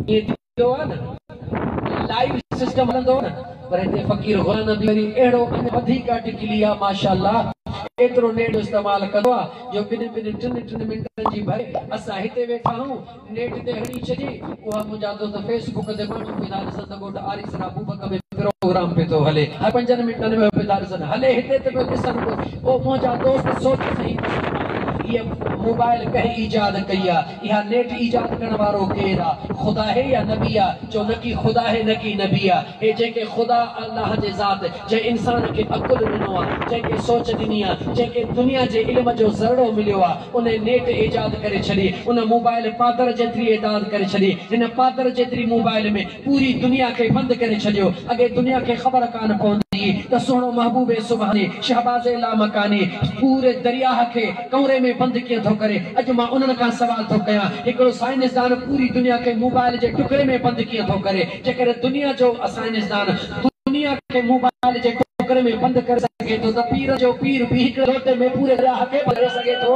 ये थींदो आहे न लाइव सिस्टम हलंदो न पर हिते फ़कीर गुलाम नबी वरी अहिड़ो वधीक टिकली आहे माशाअल्लाह एतिरो नेट इस्तेमाल कंदो आहे जो ॿिनि टिनि मिंटनि जी भरे असां हिते वेठा आहियूं नेट ते हणी छॾी उहा मुंहिंजा दोस्त फेसबुक ते माण्हू पिया ॾिसनि ॻोठ आरिस राबूबक में प्रोग्राम पियो थो हले हर 5 मिंटनि में पिया ॾिसनि हले हिते त पियो ॾिसनि पोइ मुंहिंजा दोस्त सोच सही ये मोबाइल कहीं इजाद किया यह नेट इजाद करने वालों केरा खुदा है या नबी है जो न की खुदा है न की नबी है हे जेके खुदा अल्लाह जे ज़ात जे इंसान के अकुल ॾिनो आहे जेके सोच ॾिनी आहे जेके दुनिया जे इल्म जो ज़रड़ो मिलियो आहे उन नेट इजाद करे छॾी उन मोबाइल पादर जेतिरी इजाद करे छॾी हिन पादर जेतिरी मोबाइल में पूरी दुनिया के बंद करे छॾियो अगे दुनिया के ख़बर कान पवंदी त सोनो महबूबे सुभाने शहबाज़े लामकानी पूरे दरिया के कमरे में बंद किया थो करे अज मां उन्हनि खां सवाल थो कयां हिकिड़ो साइंसदान पूरी दुनिया के मोबाइल जे टुकड़े में बंद किया थो करे जेकर दुनिया जो साइंसदान दुनिया के मोबाइल जे टुकड़े में बंद कर सके तो पीर जो पीर भी हिकिड़े लोटे में पूरे दरिया के भरे सके थो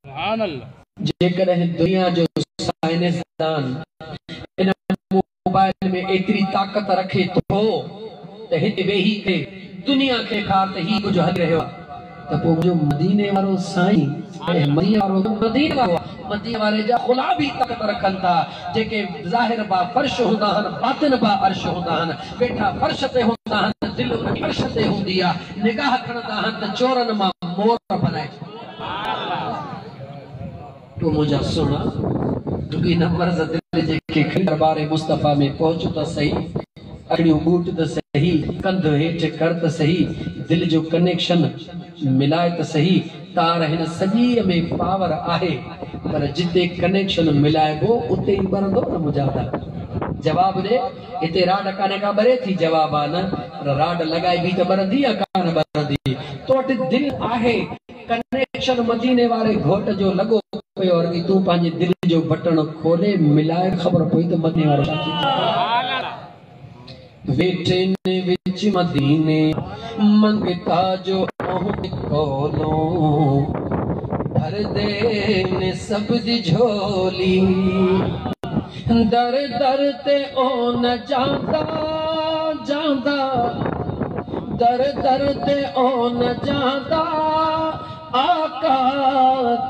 सुभान अल्लाह जेकर दुनिया जो साइंसदान इन मोबाइल में एतरी ताकत रखे तो हिते वेही के दुनिया के खात ही कुछ हल रहियो त पोइ जो मदीने वारो साईं मदीने वारे जा खुला भी ताकत रखन था जेके ज़ाहिर बा फर्श हुंदा हन बातिन बा अर्श हुंदा हन बेठा फर्श ते हुंदा हन दिल उन अर्श ते हुंदी आ निगाह खणंदा हन त चोरन मां मोर बनाए तो मुझा सुना दुगी नंबर दिल जेके दरबार मुस्तफा में पहुंच त सही अकड़ी बूट त सही कंध हेठ कर त सही दिल जो कनेक्शन मिलाए त सही तार हिन सजी में पावर आहे पर जिते कनेक्शन मिलाएबो उते ही बरंदो न मुजादा जवाब दे इते राड काने का बरे थी जवाब आ न राड लगाई भी त बरंदी या कान बरंदी तोट दिल आहे कनेक्शन मदीने वाले घोट जो लगो पियो और तू पांजे दिल जो बटन खोले मिलाए खबर पई त मदीने वारो वेठे ने विच मदीने मंगता जो कोलो भर दे ने सब दी झोली दर दर ते ओ न जांदा जांदा दर दर ते ओ न जांदा आका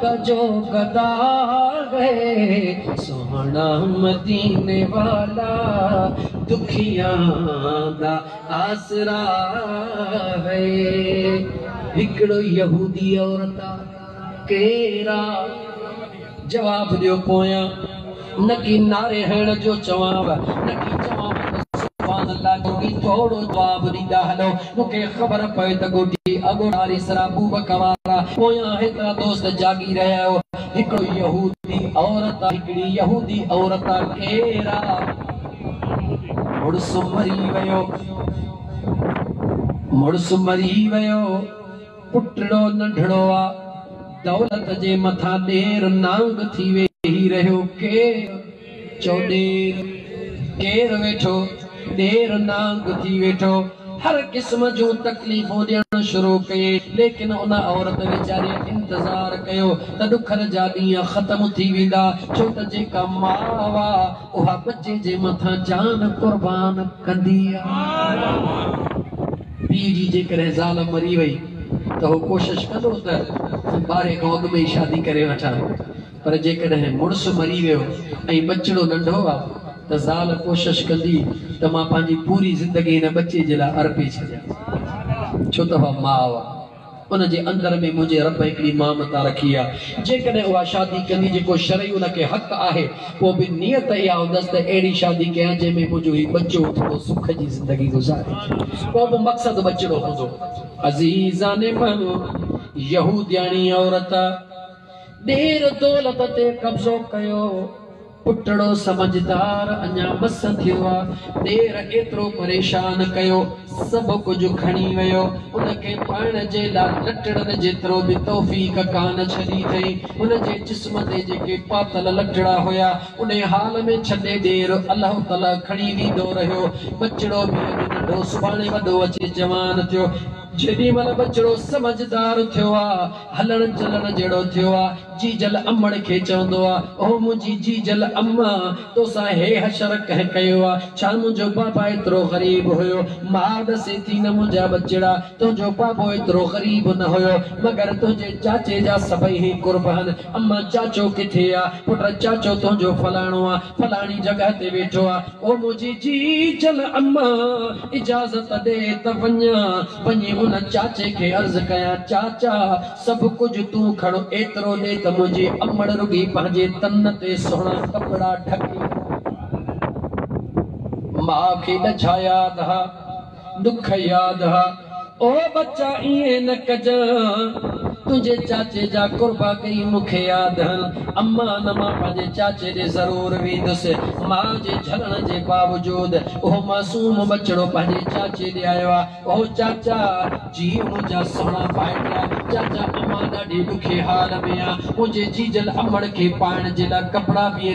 का जो गदा है सोहना मदीने वाला दुखिया दा आसरा है हिकड़ो यहूदी औरत केरा जवाब दियो पोया नकी नारे हण जो जवाब नकी जवाब सुभान अल्लाह गोगी थोड़ो जवाब दीदा हलो मुके खबर पए त गोगी अगोडारी सराबू बकवारा पोया हेतरा दोस्त जागी रहा हो हिकड़ो यहूदी औरत हिकड़ी यहूदी औरत केरा मुड़स मरी वयो पुटड़ो नंढड़ो आ दौलत जे मथा देर नांग थी वेही रहियो के चौदेर केर वेठो देर नांग थी वेठो हर किस्म जो तकलीफों देण शुरू कये लेकिन उन औरत बेचारी इंतजार कयो त दुखर जा ॾींहं ख़त्म थी वेंदा छो त जेका मावा उहा बच्चे जे मथां जान कुर्बान कंदी आहे पीउ जी जेकॾहिं ज़ाल मरी वई त उहो कोशिश कंदो त ॿारहें खां अॻु में ई शादी करे वठां पर जेकॾहिं मुड़ुस मरी वियो ऐं बचिड़ो नंढो आहे त ज़ाल कोशिश कंदी त मां पंहिंजी पूरी ज़िंदगी हिन बच्चे जे लाइ अर्पे छॾियां छो त उहा माउ आहे उन जे अंदर में मुझे रब हिकड़ी ममता रखी आहे जेकॾहिं उहा शादी कंदी जेको शरई उनखे हक़ आहे पोइ बि नियत इहा हूंदसि त अहिड़ी शादी कयां जंहिंमें मुंहिंजो ही बच्चो थोरो सुख जी ज़िंदगी गुज़ारे पोइ बि मक़सदु बचिड़ो हूंदो अज़ीज़ाने मन यहूदियाणी औरत देर दौलत ते कब्ज़ो कयो पुटड़ो समझदार अञा मस थियो आहे देर एतिरो परेशान कयो सभु कुझु खणी वियो उनखे पाइण जे लाइ लटड़नि जेतिरो बि तौफ़ीक़ कान छॾी अथई उनजे जिस्म ते जेके पातल लटड़ा हुया उन हाल में छॾे देर अलाह ताला खणी वेंदो रहियो बचिड़ो बि नंढो सुभाणे वॾो अचे जवान थियो जेडी मल बचड़ो समझदार थियो आ हलण चलण जेड़ो थियो आ जीजल अम्मड़ के चवंदो आ ओ मुजी जीजल अम्मा तो सा हे हशर कह कयो आ छा मुजो बाबा इतरो गरीब होयो मां दसे थी न मुजा बचड़ा तुझो बाबो इतरो गरीब न होयो मगर तुझे चाचे जा सभई ही कुर्बान अम्मा चाचो किथे आ पुत्र चाचो तुझो फलाणो आ फलाणी जगह ते बैठो आ ओ मुजी जीजल अम्मा इजाजत दे त वञी उन चाचे के अर्ज कया चाचा सब कुछ तू खड़ो एतरो दे त मुझे अम्मड़ रुगी पंहिंजे तन ते सोना कपड़ा ढकी मां खे ॾछा याद हा दुख याद हा ओ बच्चा इए न कजा तुझे चाचे जा कुर्बा कई मुखे याद हन अम्मा न मां पंहिंजे चाचे दे जरूर वेंदुसि मां जे झलण जे बावजूद ओ मासूम बचड़ो पंहिंजे चाचे दे आयो आ ओ चाचा जी मुंहिंजा सोना भाइटिया चाचा अम्मा ॾाढी ॾुखे हाल में आ मुंहिंजे जीजल अम्मड़ खे पाइण जे लाइ कपिड़ा बि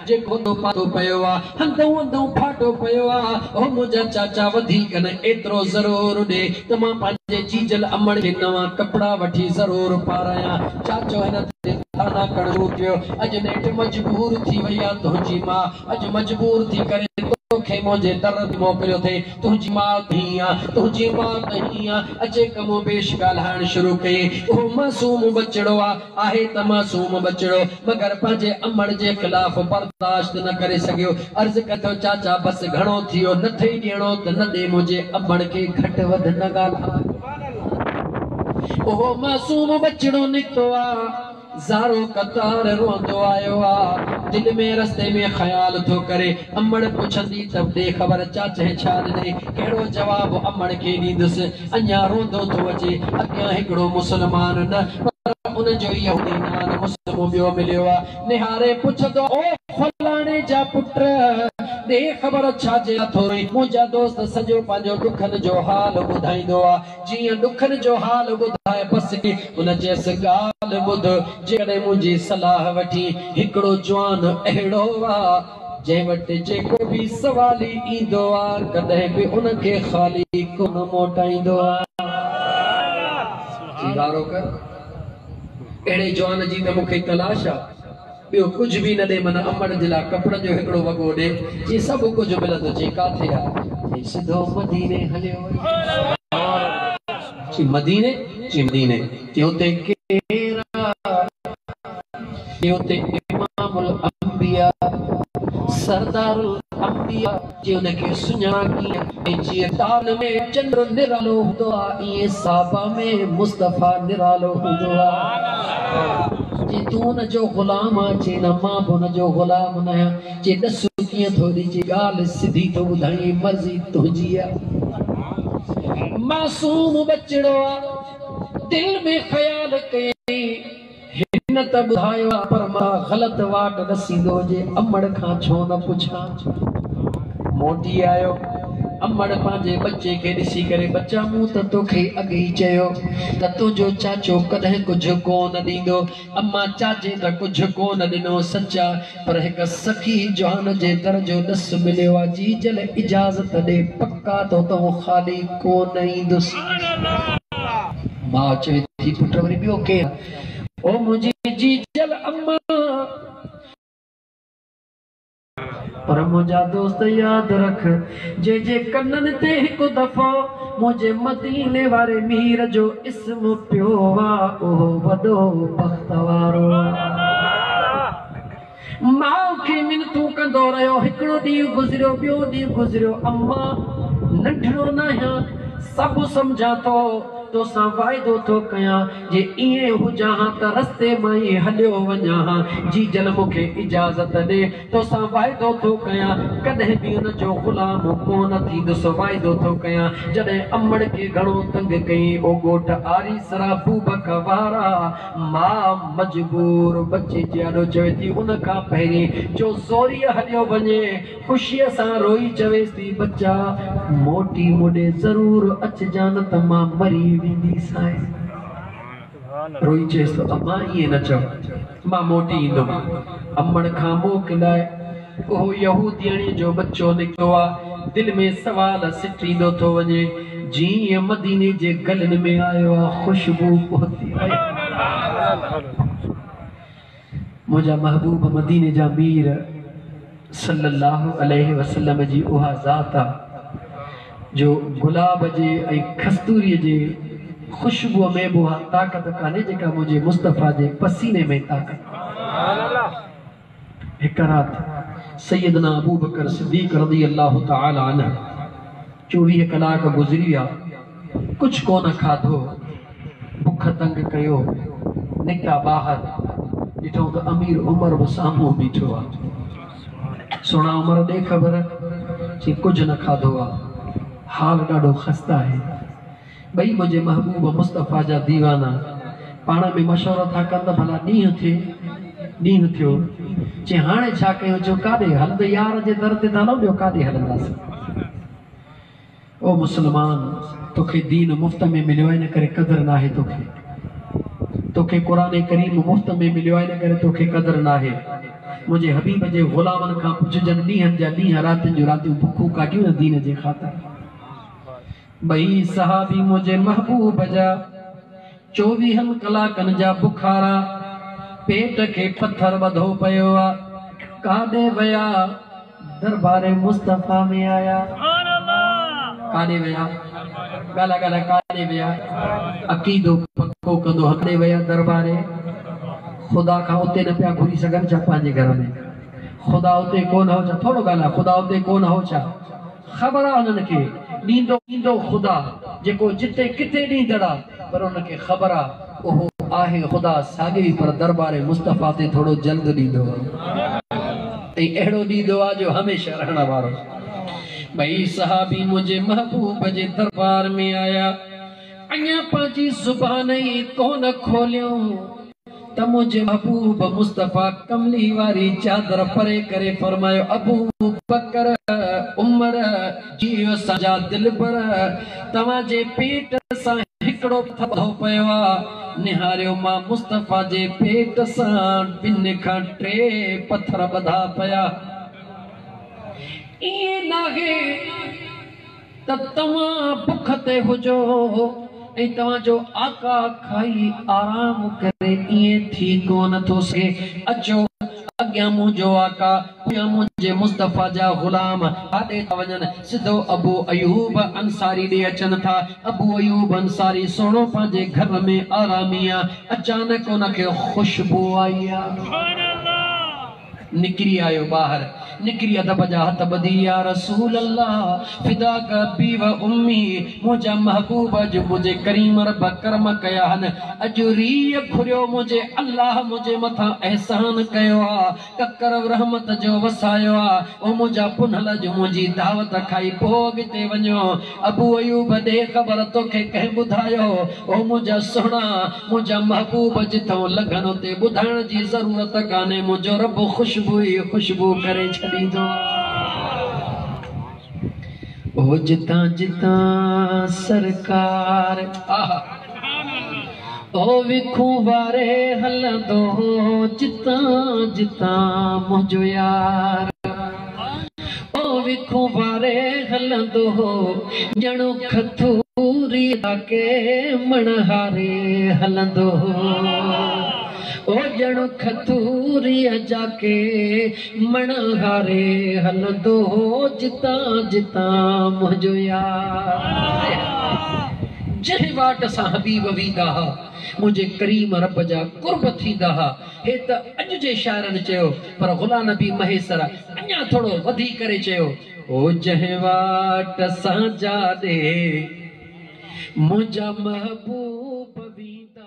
जेको तो पातो पयो आ हंदो हंदो फाटो पयो आ ओ मुंहिंजा चाचा वधीक न एतिरो ज़रूर ॾे त मां पंहिंजे जीजल अम्मड़ खे नवां कपिड़ा वठी ज़रूर पारायां चाचो हिन ते थाना करणो पियो अॼु नेठि मजबूर थी वई आ तुंहिंजी मां अॼु मजबूर थी करे तोखे मुंहिंजे दर ते मोकिलियो थे तुंहिंजी मां तही आ अचे कमो बेश ॻाल्हाइण शुरू कई ओ मासूम बचड़ो आहे त मासूम बचड़ो मगर पंहिंजे अम्मड़ जे खिलाफ बर्दाश्त न करे सघियो अर्ज़ कयो चाचा बस घणो थियो न थई ॾियणो त न ॾे मुंहिंजे अम्मड़ खे घटि वधि न ॻाल्हाए ओ मासूम बचड़ो निकतो आ ज़ारो कतार रोंदो आयो आ दिल में रस्ते में ख्याल थो करे अम्मड़ पुछंदी तब दे खबर चाचे छा ॾिनई कहिड़ो जवाब अम्मड़ खे ॾींदुसि अञा रोंदो थो अचे अॻियां हिकिड़ो मुसलमान न उन जो यहूदी नान मुस्लिम ॿियो मिलियो आ निहारे पुछंदो ओ फलाणे जा पुट दे खबर छा जे थोरी मुंहिंजा दोस्त सॼो पंहिंजो ॾुखनि जो हाल ॿुधाईंदो आ जीअं ॾुखनि जो हाल ॿुधाए बसि उन चयसि ॻाल्हि ॿुध जेकॾहिं मुंहिंजी सलाह वठी हिकिड़ो जवान अहिड़ो आ जंहिं वटि जेको बि सवाली ईंदो आ कॾहिं बि उनखे ख़ाली कोन मोटाईंदो आ अहिड़े जवान जी त मूंखे तलाश आ ॿियो कुझु बि न ॾे मन अम्मड़ जे लाइ कपिड़नि जो हिकिड़ो वॻो ॾे जी सभु कुझु मिलंदो चई काथे आहे सिधो मदीने हलियो जी मदीने जी हुते हुते इमामुल अंबिया सरदारुल अंबिया जी उनखे सुञाणी ऐं जीअं ताल में चंद्र निरालो हूंदो आहे ईअं साबा में मुस्तफ़ा निरालो हूंदो आहे जी तू उन जो गुलाम आहे चई न मां बि उन जो गुलाम न आहियां चई ॾस कीअं थोरी जी ॻाल्हि सिधी थो ॿुधाई मर्ज़ी तुंहिंजी आहे मासूम बचड़ो आहे दिल में ख़्याल कई हिन त ॿुधायो आहे पर मां ग़लति वाट ॾसींदो जे अम्मड़ खां छो न पुछां मोटी आयो अम्मड़ पंहिंजे बच्चे खे ॾिसी करे बच्चा मूं त तोखे अॻे ई चयो त तुंहिंजो चाचो कॾहिं कुझु कोन ॾींदो अम्मा चाचे त कुझु कोन ॾिनो सचा पर हिकु सखी जवान जे दर जो ॾस मिलियो आहे जी जल इजाज़त ॾे पक्का तो तूं ख़ाली कोन ईंदुसि मां चवे थी पुट वरी ॿियो केरु ओ मुंहिंजी जीजल अम्मा पर मुंहिंजा दोस्त याद रख जे कननि ते हिकु दफ़ो मुंहिंजे मदीने वारे मीर जो इस्म पियो आहे उहो वॾो बख़्त वारो माउ खे मिनतूं कंदो रहियो हिकिड़ो ॾींहुं गुज़रियो ॿियो ॾींहुं गुज़रियो अम्मा नंढड़ो न आहियां सभु सम्झां थो तोसां वाइदो थो कयां जे इएं हुजां हा त रस्ते मां ई हलियो वञा हा जी जल मूंखे इजाज़त ॾे तोसां वाइदो थो कयां कॾहिं बि उन जो ग़ुलाम कोन थींदुसि वाइदो थो कयां जॾहिं अम्मड़ खे घणो तंग कयईं ओ ॻोठ आरी सराबू बक वारा मां मजबूर बचे जे आॾो चवे थी उन खां पहिरीं जो ज़ोरीअ हलियो वञे ख़ुशीअ सां रोई चवेसि थी बच्चा मोटी मुॾे ज़रूर अचजां न त मां मरी वेंदी साईं रोई चेस तो अम्मा ये न चव मां मोटी ईंदुमि अम्मड़ खां मोकिलाए ओ यहूदियणी जो बच्चो निकतो आ दिल में सवाल सिटींदो थो वञे जीअं मदीने जे गलन में आयो आहे खुशबू पहुती आहे मुंहिंजा महबूब मदीने जा मीर सल्लल्लाहु अलैहि वसल्लम जी उहा ज़ात आहे जो गुलाब जे ऐं खस्तूरीअ जे खुशबू में भी वहाँ ताकत काने जेका मुझे मुस्तफा जे पसीने में ताकत एक रात सैयदना अबू बकर सिद्दीक रज़ी अल्लाह तआला अन्हु 24 कलाक गुजरिया कुछ कोन खाधो भूख तंग कयो निका बाहर ॾिठो तो अमीर उमर वो साम्हूं बीठो आहे सोना उमर दे खबर ची कुछ न खाधो आहे हाल ॾाढो खस्ता है बई मुझे महबूब मुस्तफा जा दीवाना पाण में मशवरो था कंदा भला ॾींहुं थियो चे हाणे छा कयो जो काॾे हलंद यार जे दर ते था न ॿियो काॾे हलंदासीं ओ मुसलमान तोखे दीन मुफ्त में मिलियो आहे इन करे कदर ना है तोखे कुरान करीम मुफ्त में मिलियो आहे इन करे तोखे कदर ना है मुझे हबीब जे गुलामन खां पुछजन ॾींहंनि जा ॾींहं रातियुनि जूं रातियूं भुखूं काटियूं न दीन जे ख़ातिर बई सहाबी मुझे महबूब जा 24 कलाकन जा बुखारा पेट के पत्थर बधो पयो आ कादे वया दरबारे मुस्तफा में आया कादे वया गाला गाला कादे वया अकीदो पक्को कंदो हकड़े वया दरबारे खुदा का उते न पिया घुरी सगन छा पंहिंजे घर में खुदा उते कोन हो छा थोड़ो गाला खुदा उते कोन हो छा खबर आ उन्हनि खे ॾींदो खुदा जेको जिते किथे ॾींदड़ा पर उनखे खबर आ ओहो आहे खुदा साॻी पर दरबारे मुस्तफा ते थोड़ो जल्द ॾींदो ऐं अहिड़ो ॾींदो आहे जो हमेशह रहण वारो भई सहाबी मुंहिंजे महबूब जे दरबार में आया अञा पंहिंजी ज़ुबान ई कोन खोलियो त मुझे महबूब मुस्तफा कमली वारी चादर परे करे फरमायो अबू बकर उमर जियो सजा दिल पर तवा जे पेट सां हिकड़ो थधो पयो आ निहारियो मां मुस्तफा जे पेट सां 2 खां 3 पत्थर बधा पया ये नाहे त तवा भुख ते हुजो ऐं तवा जो आका खाई आराम करे ये थी कोन थो सके अचो अग्या मुझो आका या मुझे मुस्तफा जा गुलाम आदे वजन सिधो अबू अयूब अंसारी दे अचन था अबू अयूब अंसारी सोनो पांजे घर में आरामिया अचानक उनके खुशबू आई निकरी आयो बाहर निकरी अदब जा हथ बदी या रसूल अल्लाह फिदा का बी व उम्मी मुझा महबूब जो मुझे करीम रब करम कया हन अजुरी खुरियो मुझे अल्लाह मुझे मथा एहसान कयो आ ककर रहमत जो वसायो आ ओ मुझा पुनहल जो मुझी दावत खाई भोग ते वणो अबू अयूब दे खबर तोखे कह बुधायो ओ मुझा सोना मुझा महबूब जितो लगन ते बुधाण जी जरूरत काने मुझो रब खुशबू करे छड़ींदो ओ जिता जिता सरकार ओ विखू वारे हलंदो जिता जिता मुझो यार ओ विखू वारे हलंदो जणो खथूरी के मणहारे हलंदो ओ जण खतूरी जाके मणहारे हलंदो जिता जिता मुझो यार जहि वाट सां हबीब वींदा मुझे करीम रब जा कुर्ब थींदा हे त अॼु जे शाइरनि चयो पर गुलाम नबी महेसर अञा थोड़ो वधी करे चयो ओ जहि वाट सां जा दे मुझा महबूब वींदा